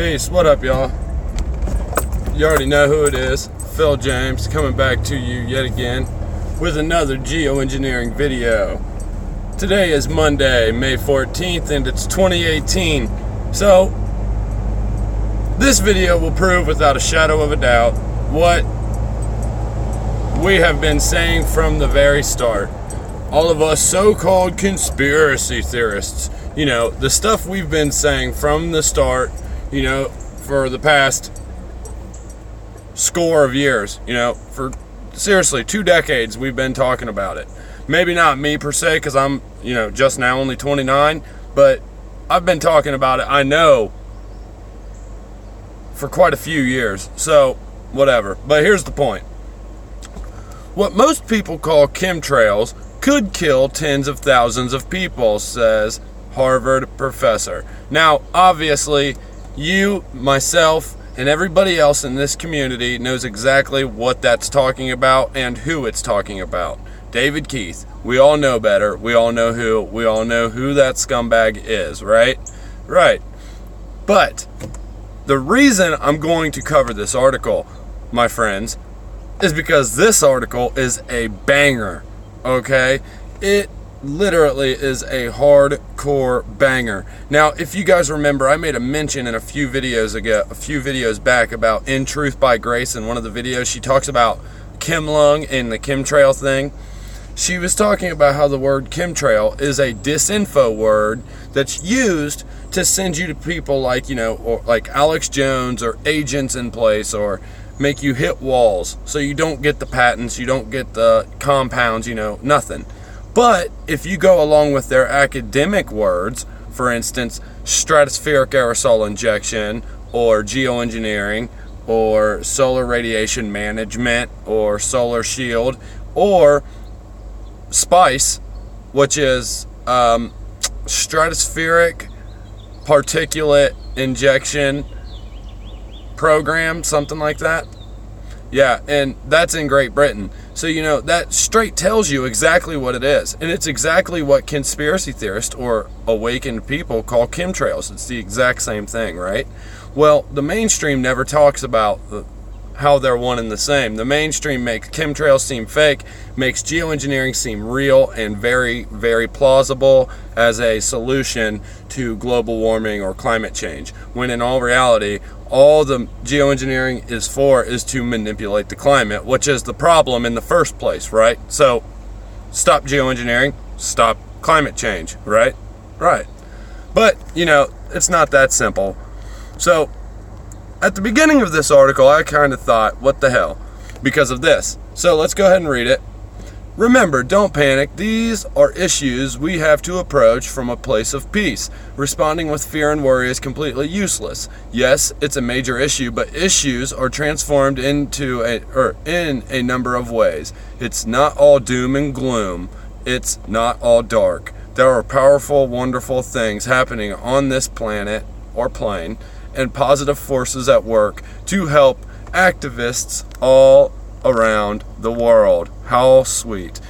Peace. What up, y'all? You already know who it is. Phil James coming back to you yet again with another geoengineering video. Today is Monday, May 14th, and it's 2018. So, this video will prove without a shadow of a doubt what we have been saying from the very start. All of us so-called conspiracy theorists, you know, the stuff we've been saying from the start, you know, for the past score of years, you know, for seriously 2 decades we've been talking about it. Maybe not me per se, because I'm, you know, just now only 29, but I've been talking about it, I know, for quite a few years. So, whatever. But here's the point. What most people call chemtrails could kill tens of thousands of people, says Harvard professor. Now, obviously, you, myself, and everybody else in this community knows exactly what that's talking about and who it's talking about. David Keith. We all know better. We all know who. We all know who that scumbag is, right? Right. But the reason I'm going to cover this article, my friends, is because this article is a banger, okay? It literally is a hardcore banger. Now, if you guys remember, I made a mention in a few videos back about In Truth by Grace. In one of the videos, she talks about chemlung and the chemtrail thing. She was talking about how the word chemtrail is a disinfo word that's used to send you to people like, you know, or like Alex Jones or agents in place, or make you hit walls so you don't get the patents, you don't get the compounds, you know, nothing. But if you go along with their academic words, for instance, stratospheric aerosol injection, or geoengineering, or solar radiation management, or solar shield, or SPICE, which is stratospheric particulate injection program, something like that. Yeah, and that's in Great Britain. So, you know, that straight tells you exactly what it is. And it's exactly what conspiracy theorists or awakened people call chemtrails. It's the exact same thing, right? Well, the mainstream never talks about how they're one and the same. The mainstream makes chemtrails seem fake, makes geoengineering seem real and very, very plausible as a solution to global warming or climate change, when in all reality, all the geoengineering is for is to manipulate the climate, which is the problem in the first place, right? So, stop geoengineering, stop climate change, right? Right. But, you know, it's not that simple. So, at the beginning of this article, I kind of thought, what the hell, because of this. So let's go ahead and read it. Remember, don't panic. These are issues we have to approach from a place of peace. Responding with fear and worry is completely useless. Yes, it's a major issue, but issues are transformed in a number of ways. It's not all doom and gloom. It's not all dark. There are powerful, wonderful things happening on this planet or plane, and positive forces at work to help activists all around the world. How sweet.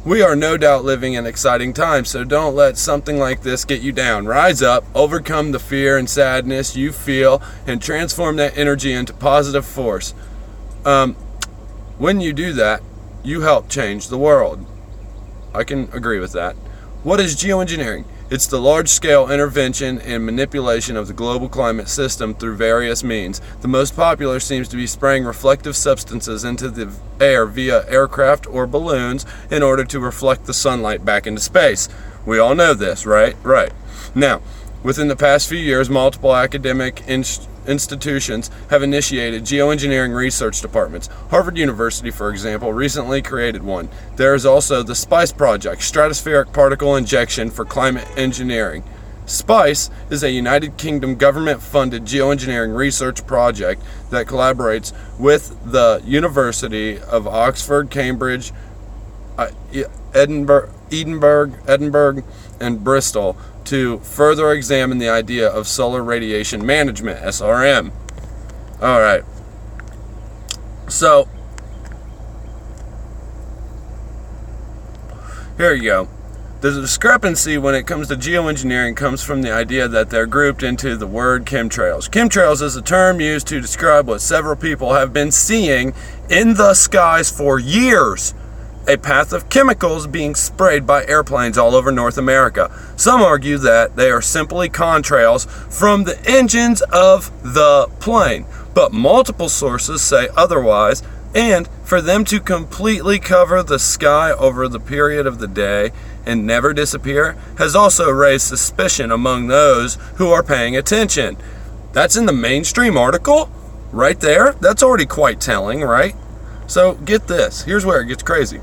We are no doubt living in exciting times, so don't let something like this get you down. Rise up, overcome the fear and sadness you feel, and transform that energy into positive force. When you do that, you help change the world. I can agree with that. What is geoengineering? It's the large-scale intervention and manipulation of the global climate system through various means. The most popular seems to be spraying reflective substances into the air via aircraft or balloons in order to reflect the sunlight back into space. We all know this, right? Right. Now, within the past few years, multiple academic institutions have initiated geoengineering research departments. Harvard University, for example, recently created one. There is also the SPICE project, Stratospheric Particle Injection for Climate Engineering. SPICE is a United Kingdom government-funded geoengineering research project that collaborates with the University of Oxford, Cambridge, Edinburgh, and Bristol to further examine the idea of solar radiation management, SRM. Alright. So, here you go. The discrepancy when it comes to geoengineering comes from the idea that they're grouped into the word chemtrails. Chemtrails is a term used to describe what several people have been seeing in the skies for years. A path of chemicals being sprayed by airplanes all over North America. Some argue that they are simply contrails from the engines of the plane, but multiple sources say otherwise, and for them to completely cover the sky over the period of the day and never disappear has also raised suspicion among those who are paying attention. That's in the mainstream article right there. That's already quite telling, right? So get this. Here's where it gets crazy.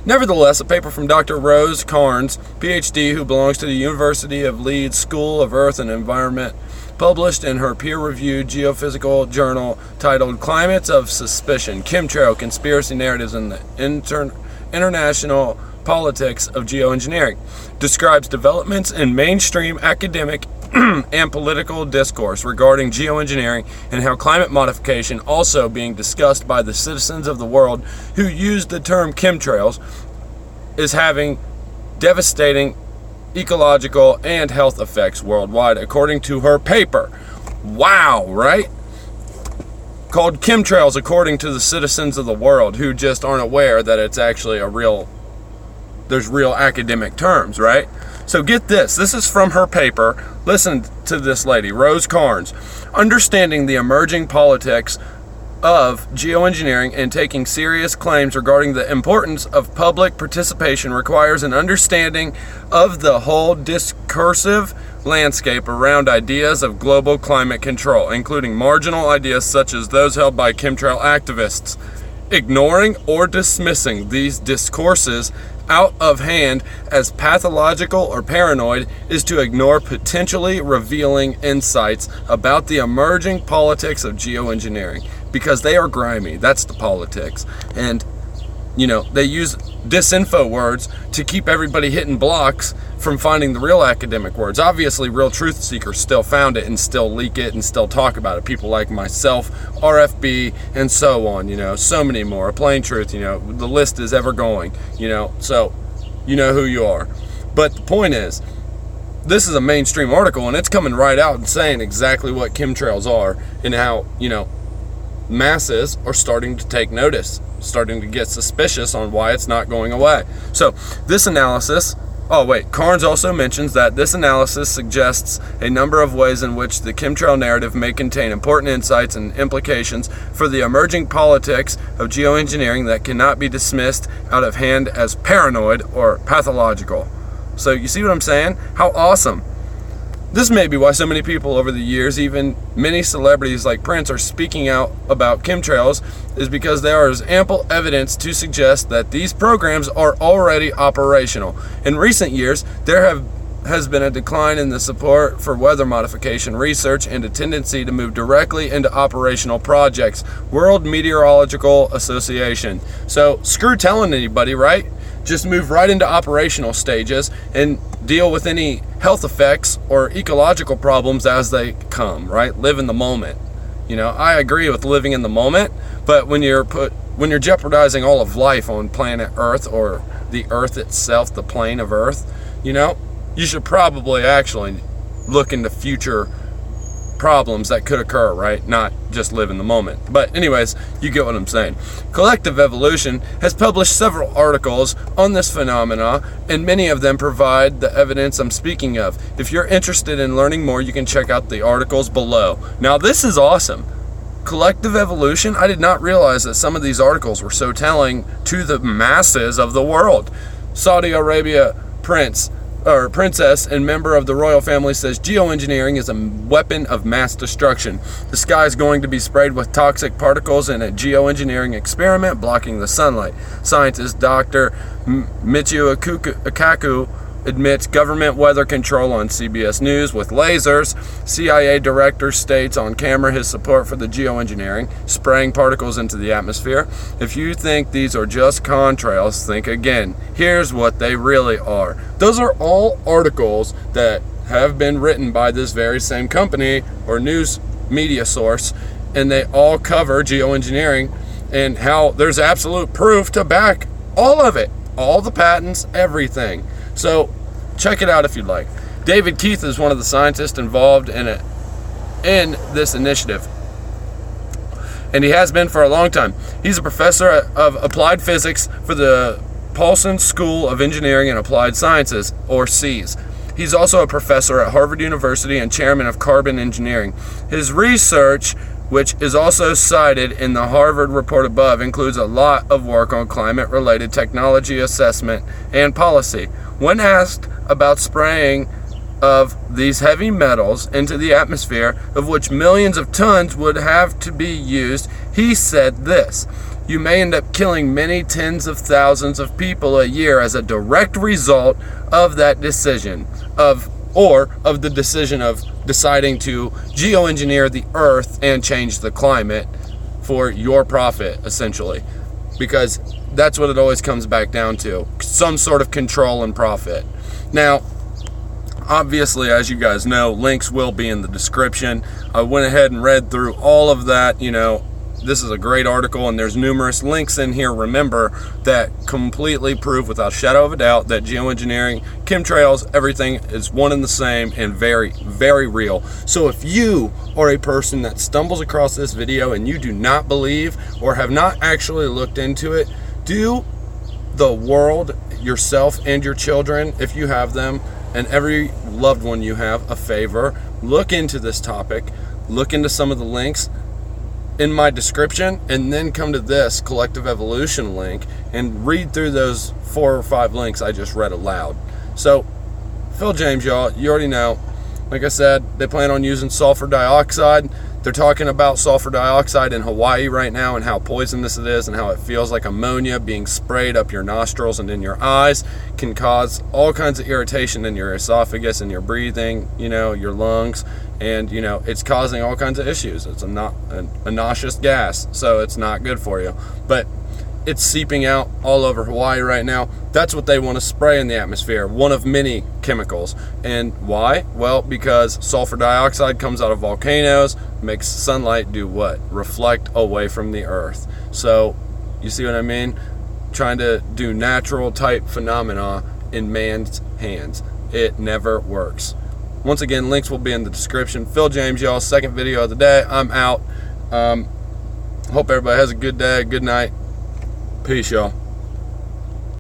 Nevertheless, a paper from Dr. Rose Carnes, PhD, who belongs to the University of Leeds School of Earth and Environment, published in her peer-reviewed geophysical journal titled Climates of Suspicion, Chemtrail Conspiracy Narratives in the International Politics of Geoengineering, describes developments in mainstream academic and political discourse regarding geoengineering and how climate modification, also being discussed by the citizens of the world who use the term chemtrails, is having devastating ecological and health effects worldwide, according to her paper. Wow, right? Called Chemtrails, according to the citizens of the world who just aren't aware that it's actually there's real academic terms, right? So get this. This is from her paper. Listen to this lady, Rose Carnes. Understanding the emerging politics of geoengineering and taking serious claims regarding the importance of public participation requires an understanding of the whole discursive landscape around ideas of global climate control, including marginal ideas such as those held by chemtrail activists. Ignoring or dismissing these discourses out of hand as pathological or paranoid is to ignore potentially revealing insights about the emerging politics of geoengineering, because they are grimy. That's the politics. And they use disinfo words to keep everybody hitting blocks from finding the real academic words. Obviously, real truth seekers still found it and still leak it and still talk about it. People like myself, RFB, and so on, so many more. Plain Truth, the list is ever going, so you know who you are. But the point is, this is a mainstream article and it's coming right out and saying exactly what chemtrails are and how, masses are starting to take notice, starting to get suspicious on why it's not going away. So this analysis, Carnes also mentions that this analysis suggests a number of ways in which the chemtrail narrative may contain important insights and implications for the emerging politics of geoengineering that cannot be dismissed out of hand as paranoid or pathological. So you see what I'm saying? How awesome. This may be why so many people over the years, even many celebrities like Prince, are speaking out about chemtrails, is because there is ample evidence to suggest that these programs are already operational. In recent years, there has been a decline in the support for weather modification research and a tendency to move directly into operational projects. World Meteorological Association. So screw telling anybody, right? Just move right into operational stages and deal with any health effects or ecological problems as they come, right? Live in the moment. I agree with living in the moment, but when you're jeopardizing all of life on planet Earth, or the Earth itself, the plane of Earth, you should probably actually look into future problems that could occur, right? Not just live in the moment. But anyways, you get what I'm saying. Collective Evolution has published several articles on this phenomena, and many of them provide the evidence I'm speaking of. If you're interested in learning more, you can check out the articles below. Now, this is awesome. Collective Evolution, I did not realize that some of these articles were so telling to the masses of the world. Saudi Arabia princess and member of the royal family says geoengineering is a weapon of mass destruction. The sky is going to be sprayed with toxic particles in a geoengineering experiment blocking the sunlight. Scientist Dr. Michio Kaku admits government weather control on CBS News with lasers. CIA director states on camera his support for the geoengineering, spraying particles into the atmosphere. If you think these are just contrails, think again. Here's what they really are. Those are all articles that have been written by this very same company or news media source, and they all cover geoengineering and how there's absolute proof to back all of it. all the patents, everything. So check it out if you'd like. David Keith is one of the scientists involved in this initiative, and he has been for a long time. He's a professor of applied physics for the Paulson School of Engineering and Applied Sciences, or SEAS. He's also a professor at Harvard University and chairman of carbon engineering. His research, which is also cited in the Harvard report above, includes a lot of work on climate-related technology assessment and policy. When asked about spraying of these heavy metals into the atmosphere, of which millions of tons would have to be used, he said this: "You may end up killing many tens of thousands of people a year as a direct result of that decision, of the decision of deciding to geoengineer the earth and change the climate for your profit, essentially." Because that's what it always comes back down to, some sort of control and profit. Now, obviously, as you guys know, links will be in the description. I went ahead and read through all of that. This is a great article, and there's numerous links in here, remember, that completely prove without a shadow of a doubt that geoengineering, chemtrails, everything is one and the same and very, very real. So if you are a person that stumbles across this video and you do not believe or have not actually looked into it, do the world, yourself, and your children, if you have them, and every loved one you have, a favor. Look into this topic, look into some of the links in my description, and then come to this collective evolution link and read through those 4 or 5 links I just read aloud. So, Phil James, y'all, you already know. Like I said, they plan on using sulfur dioxide. They're talking about sulfur dioxide in Hawaii right now and how poisonous it is and how it feels like ammonia being sprayed up your nostrils and in your eyes can cause all kinds of irritation in your esophagus and your breathing, your lungs, and it's causing all kinds of issues. It's a noxious gas, so it's not good for you. But it's seeping out all over Hawaii right now. That's what they want to spray in the atmosphere, one of many chemicals. And why? Well, because sulfur dioxide comes out of volcanoes, makes sunlight do what? Reflect away from the earth. So, you see what I mean? Trying to do natural type phenomena in man's hands. It never works. Once again, links will be in the description. Phil James, y'all, second video of the day. I'm out. Hope everybody has a good day, good night. Peace, y'all.